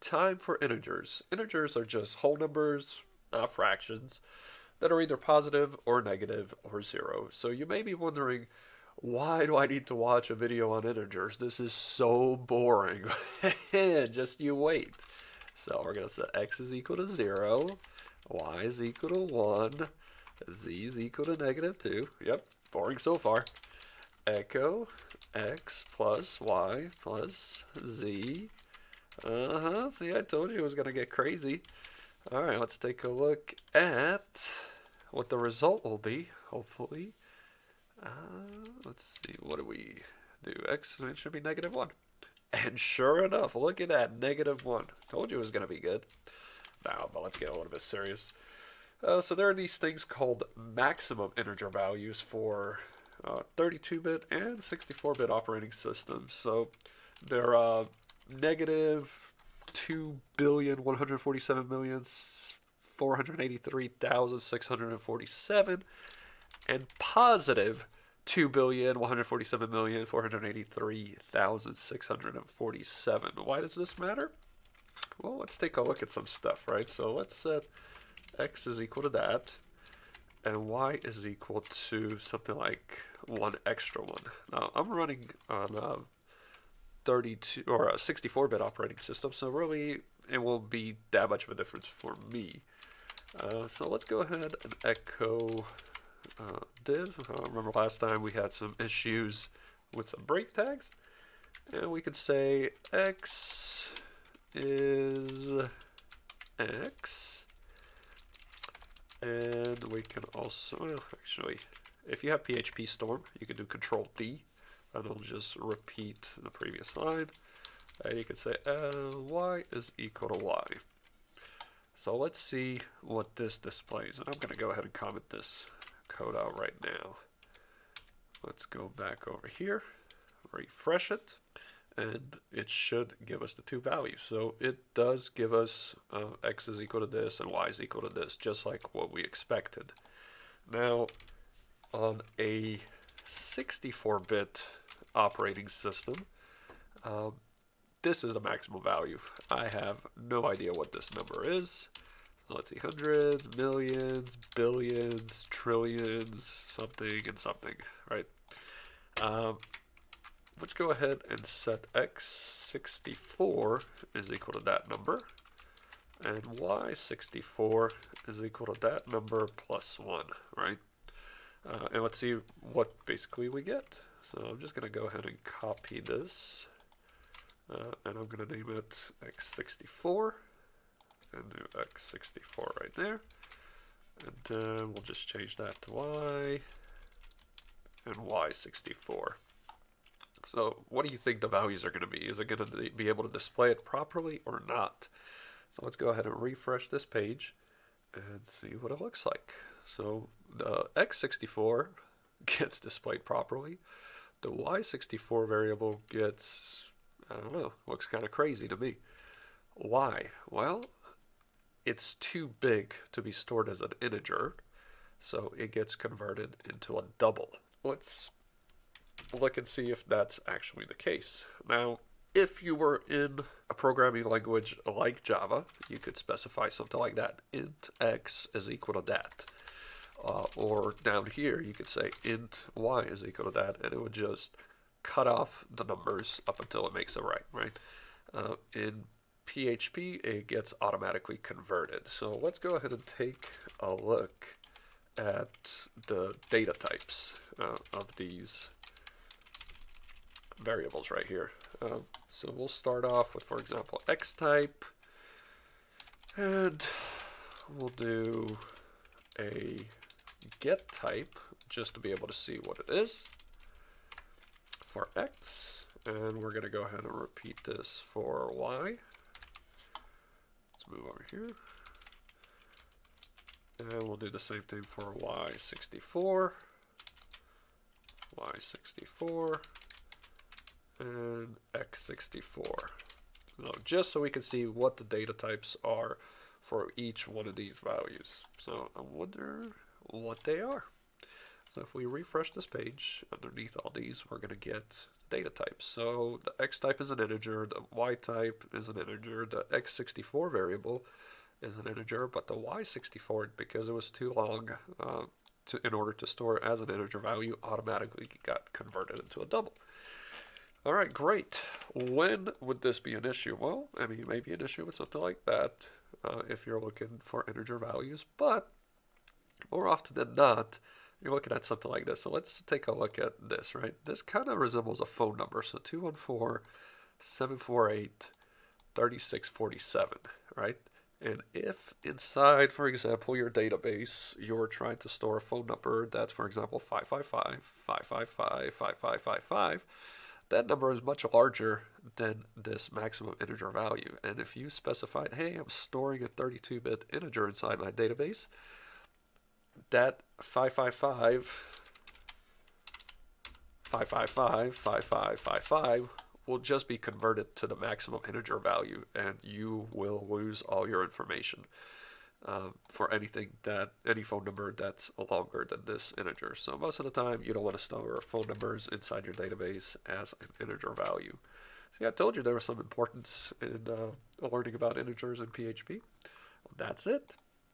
time for integers. Integers are just whole numbers, not fractions, that are either positive or negative or zero. So you may be wondering, why do I need to watch a video on integers? This is so boring. Just you wait. So we're going to set x is equal to 0, y is equal to 1, z is equal to negative 2. Yep, boring so far. Echo x plus y plus z. See, I told you it was going to get crazy. All right, let's take a look at what the result will be, hopefully. Let's see, what do we do? X, it should be negative 1. And sure enough, look at that, negative 1. Told you it was going to be good. Now, but let's get a little bit serious. So there are these things called maximum integer values for 32-bit and 64-bit operating systems. So they're negative 2,147,483,647 and positive 2,147,483,647. Why does this matter? Well, let's take a look at some stuff, right? So let's set x is equal to that, and y is equal to something like one extra one. Now, I'm running on a 32 or a 64-bit operating system, so really it won't be that much of a difference for me. So let's go ahead and echo div. Remember last time we had some issues with some break tags, and we could say x is x, and we can also, well, actually, if you have PHP Storm, you can do Control D, and it'll just repeat the previous line. And you can say y is equal to y. So let's see what this displays, and I'm going to go ahead and comment this code out right now. Let's go back over here, refresh it, and it should give us the two values. So it does give us x is equal to this and y is equal to this, just like what we expected. Now, on a 64-bit operating system, this is the maximum value. I have no idea what this number is. So let's see, hundreds, millions, billions, trillions, something and something, right? Let's go ahead and set x64 is equal to that number, and y64 is equal to that number plus 1, right? And let's see what basically we get. So I'm just going to go ahead and copy this, and I'm going to name it x64, and do x64 right there. And then we'll just change that to y, and y64. So what do you think the values are going to be? Is it going to be able to display it properly or not? So let's go ahead and refresh this page and see what it looks like. So the x64 gets displayed properly. The y64 variable gets, I don't know, looks kind of crazy to me. Why? Well, it's too big to be stored as an integer, so it gets converted into a double. Let's look and see if that's actually the case. Now, if you were in a programming language like Java, you could specify something like that. Int x is equal to that. Or down here, you could say int y is equal to that, and it would just cut off the numbers up until it makes it right? In PHP, it gets automatically converted. So let's go ahead and take a look at the data types of these variables right here. So we'll start off with, for example, x type, and we'll do a get type just to be able to see what it is for x, and we're going to go ahead and repeat this for y. Let's move over here, and we'll do the same thing for y64, y64, and x64. Now, just so we can see what the data types are for each one of these values. So I wonder what they are. So if we refresh this page, underneath all these, we're going to get data types. So the x type is an integer, the y type is an integer, the x64 variable is an integer, but the y64, because it was too long in order to store it as an integer value, automatically got converted into a double. All right, great. When would this be an issue? Well, I mean, it may be an issue with something like that if you're looking for integer values, but more often than not, you're looking at something like this. So let's take a look at this, right? This kind of resembles a phone number. So 214-748-3647, right? And if inside, for example, your database, you're trying to store a phone number that's, for example, 555-555-5555, that number is much larger than this maximum integer value. And if you specified, hey, I'm storing a 32-bit integer inside my database, that 555 will just be converted to the maximum integer value, and you will lose all your information for any phone number that's longer than this integer. So most of the time, you don't want to store phone numbers inside your database as an integer value. See, I told you there was some importance in learning about integers in PHP. That's it.